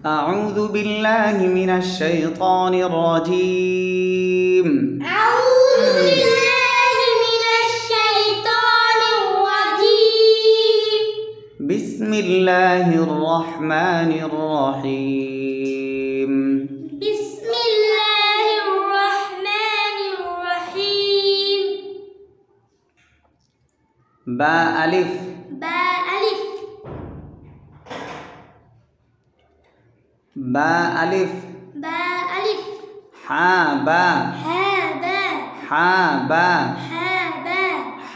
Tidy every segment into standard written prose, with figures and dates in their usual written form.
أعوذ بالله من الشيطان الرجيم أعوذ بالله من الشيطان الرجيم بسم الله الرحمن الرحيم بسم الله الرحمن الرحيم با ألف با ألف با ألف با ألف حا با ها با حا با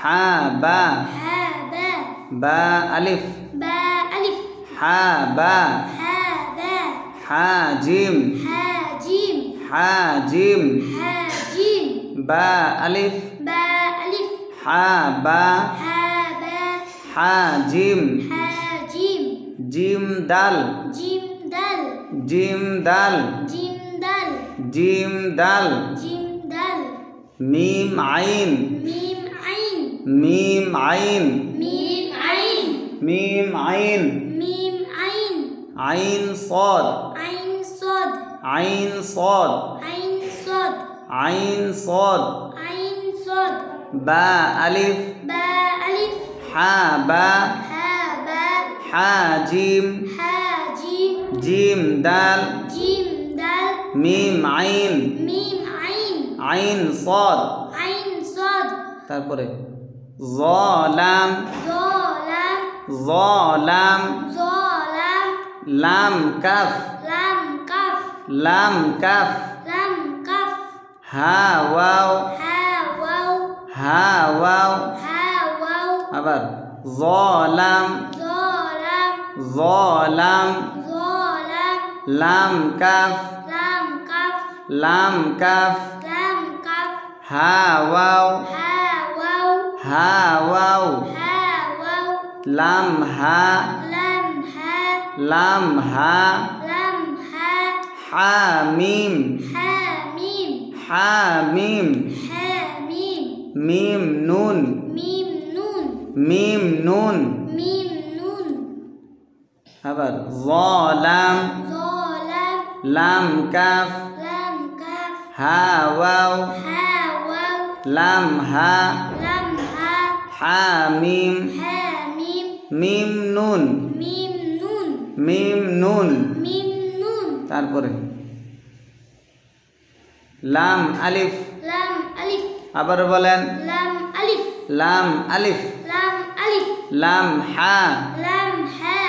ها با حا با ها با با ألف با ألف حا با ها با حا جيم ها جيم حا جيم ها جيم با ألف با ألف حا با ها با حا جيم ها جيم جيم دال جيم دال جيم دال جيم دال جيم دال جيم دال ميم عين ميم عين ميم عين ميم عين ميم عين ميم عين عين صاد عين صاد عين صاد عين صاد عين صاد عين صاد با ألف با ألف حا با ها با حا جيم ها جيم جيم دال جيم دال ميم عين ميم عين عين صاد عين صاد তারপরে ظلام ظلام ظلام ظلام লাম কাফ لام كف লাম কাফ لام كف হা ওয়াও ها واو হা ওয়াও ها واو আবার ظلام ظلام ظلام ظلام লাম কাফ لام كف লাম কাফ لام كف হা ওয়াও ها واو হা ওয়াও ها واو লাম হা لام ها লাম হা لام ها হা মিম ها ميم হা মিম ها ميم মিম নুন ميم نون মিম নুন ميم نون আবার ظلام ظلام লাম কাফ لام كف হা ওয়াও ها واو লাম হা لام ها হা মিম ها ميم মিম নুন ميم نون মিম নুন ميم نون তারপরে লাম আলিফ لام ألف আবার বলেন لام ألف লাম আলিফ لام ألف লাম হা لام ها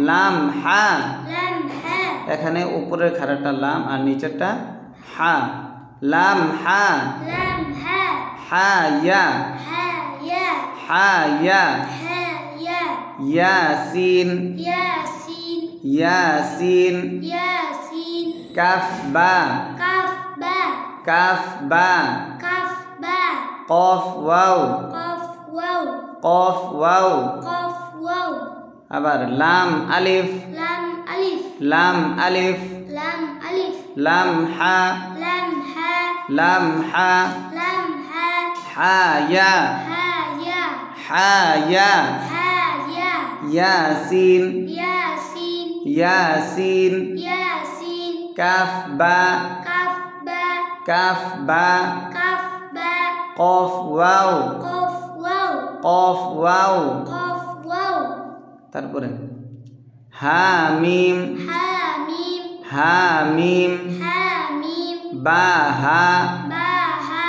লাম হা لام ها এখানে উপরের খাড়াটা লাম আর নিচেরটা হা লাম হা لام ها হা ইয়া ها يا হা ইয়া ها يا ইয়াসিন ياسين ইয়াসিন ياسين কাফ বা كف با কাফ বা كف با কফ ওয়াও قف واو কফ ওয়াও قف واو আবার লাম আলিফ لام ألف লাম আলিফ لام ألف লাম হা لام ها লাম হা لام ها হা ইয়া ها يا হা ইয়া ها يا ইয়াসিন ياسين ইয়াসিন ياسين কাফ বা كف با কাফ বা كف با কফ ওয়াও قف واو কফ ওয়াও قف واو তারপরে হা মিম ها ميم হা মিম ها ميم বা হা با ها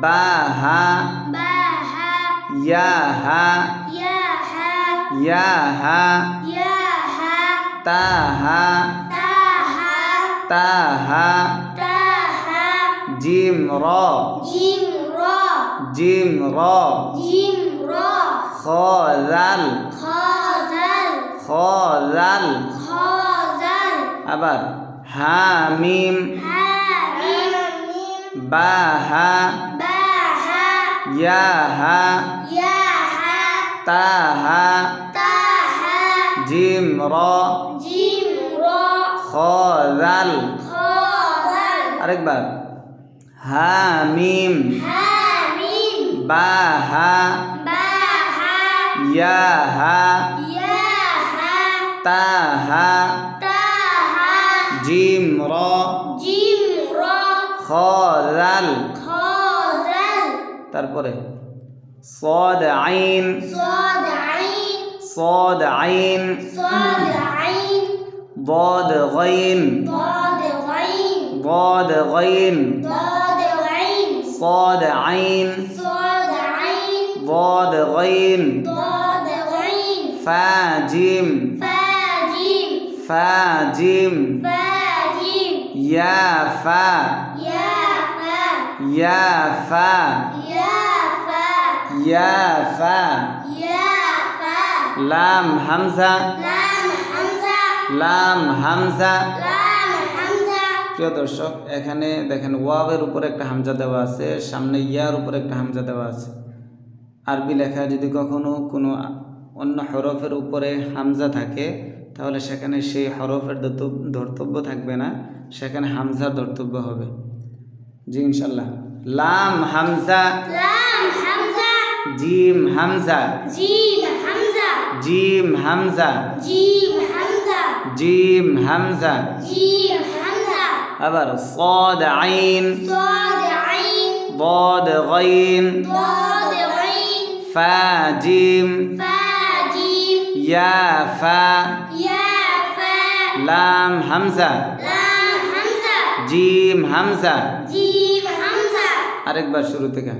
বা হা با ها ইয়া হা يا ها ইয়া হা يا ها তা হা تا ها তা হা تا ها জিম র جيم را জিম র جيم را খ জাল خازل খ জাল خازل আবার হা মিম ها ميم বা হা با ها ইয়া হা يا ها তা হা تا ها জিম র جيم را খ জাল خازل আরেকবার হা মিম ها ميم বা হা با ها ইয়া হা يا ها তা হা تا ها জিম র জিম র খ জাল খ জাল তারপরে صاد عين صاد عين صاد عين صاد عين ضاد غين ضاد غين ضاد غين ضاد غين صاد عين صاد عين ضاد غين ضاد غين فا جيم فا جيم فا جيم فا جيم يا فا يا فا يا فا يا فا يا فا يا فا لام همزة لام حمزة লাম হামজা। لام حمزة প্রিয় দর্শক, এখানে দেখেন ওয়াবের উপরে একটা হামজা দেওয়া আছে, সামনে ইয়ার উপরে একটা হামজা দেওয়া আছে। আরবি লেখায় যদি কখনো কোনো অন্য হরফের উপরে হামজা থাকে তাহলে সেখানে সেই হরফের ধর্তব্য থাকবে না, সেখানে হামজার ধর্তব্য হবে। জি ইনশাল্লাহ। লাম হামজা لام حمزة জিম হামজা جيم حمزة জিম হামজা جيم حمزة জিম হামজা। جيم حمزة আবার صاد عين صاد عين ضاد غين ضاد غين فا جيم فا جيم يا فا يا فا লাম হামজা لام حمزة জিম হামজা। جيم حمزة আরেকবার শুরু থেকে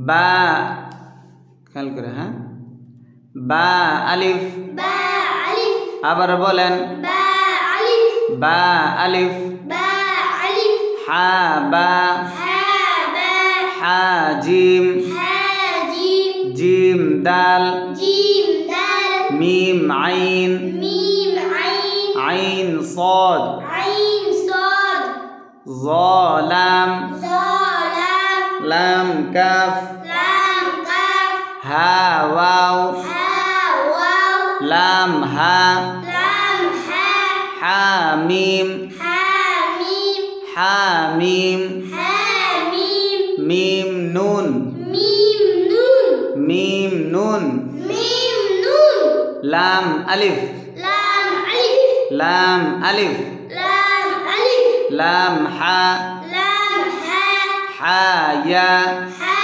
বা, খেয়াল করে, হ্যাঁ, বা আলিফ। با ألف আবার বলেন با ألف বা আলিফ با ألف হা বা ها با হা জিম ها جيم জিম দাল جيم دال মিম আইন ميم عين আইন صاد عين صاد ظ লাম ظلام লাম কাফ لام قاف হা ওয়াও ها واو লাম হা لام ها হা মিম ها ميم হা মিম ها ميم মিম নুন ميم نون মিম নুন ميم نون লাম আলিফ لام ألف লাম আলিফ لام ألف লাম হা لام ها হা ইয়া ها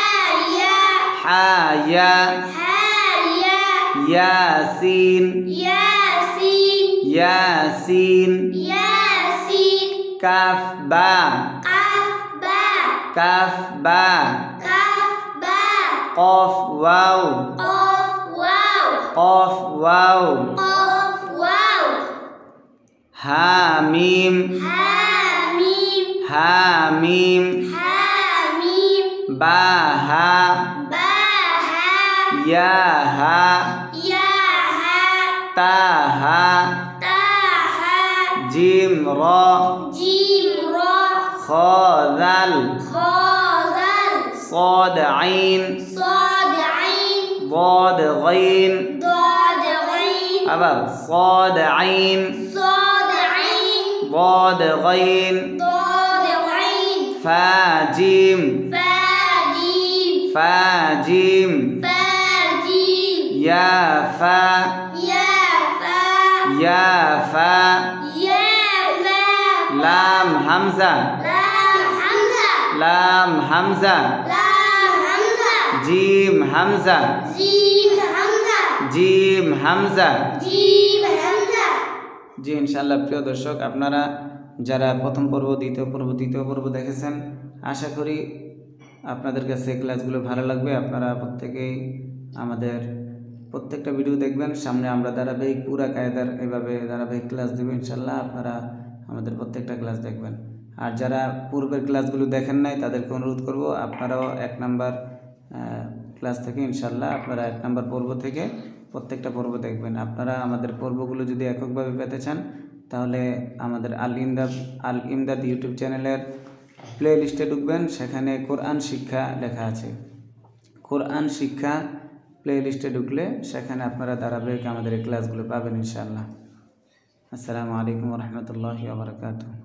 يا হা ইয়া ها يا ইয়াসিন ياسين ইয়াসিন ياسين কাফ বা قاف با কাফ বা قاف با কফ ওয়াও قاف واو কফ ওয়াও قاف واو হা মিম ها ميم হা মিম ها ميم বা হা با ها ইয়া হা يا ها তা হা تا ها জিম র جيم را খ জাল خا ذل صاد عين صاد عين ضاد غين ضاد غين আবার صاد عين صاد عين ضاد غين ضاد غين فا جيم فا جيم فا جيم فا جيم يا فا يا فا يا فا يا فا لام همزة لام حمزة لام همزة لام حمزة جيم همزة جيم حمزة জিম হামজা। جيم حمزة জি ইনশাআল্লাহ। প্রিয় দর্শক, আপনারা যারা প্রথম পর্ব, দ্বিতীয় পর্ব, তৃতীয় পর্ব দেখেছেন, আশা করি আপনাদের কাছে ক্লাসগুলো ভালো লাগবে। আপনারা প্রত্যেকেই আমাদের প্রত্যেকটা ভিডিও দেখবেন। সামনে আমরা ধারাবাহিক পুরা কায়দার এভাবে ধারাবাহিক ক্লাস দেব ইনশাআল্লাহ। আপনারা আমাদের প্রত্যেকটা ক্লাস দেখবেন। আর যারা পূর্বের ক্লাসগুলো দেখেন নাই তাদেরকে অনুরোধ করব, আপনারাও 1 নাম্বার ক্লাস থেকে ইনশাআল্লাহ আপনারা 1 নাম্বার পর্ব থেকে প্রত্যেকটা পর্ব দেখবেন। আপনারা আমাদের পর্বগুলো যদি এককভাবে পেতে চান তাহলে আমাদের আল ইমদাদ ইউটিউব চ্যানেলের প্লে লিস্টে ঢুকবেন, সেখানে কোরআন শিক্ষা লেখা আছে। কোরআন শিক্ষা প্লে লিস্টে ঢুকলে সেখানে আপনারা ধারাবাহিক আমাদের এই ক্লাসগুলো পাবেন ইনশাআল্লাহ। আসসালামু আলাইকুম ওয়া রাহমাতুল্লাহি ওয়া বারাকাতুহু।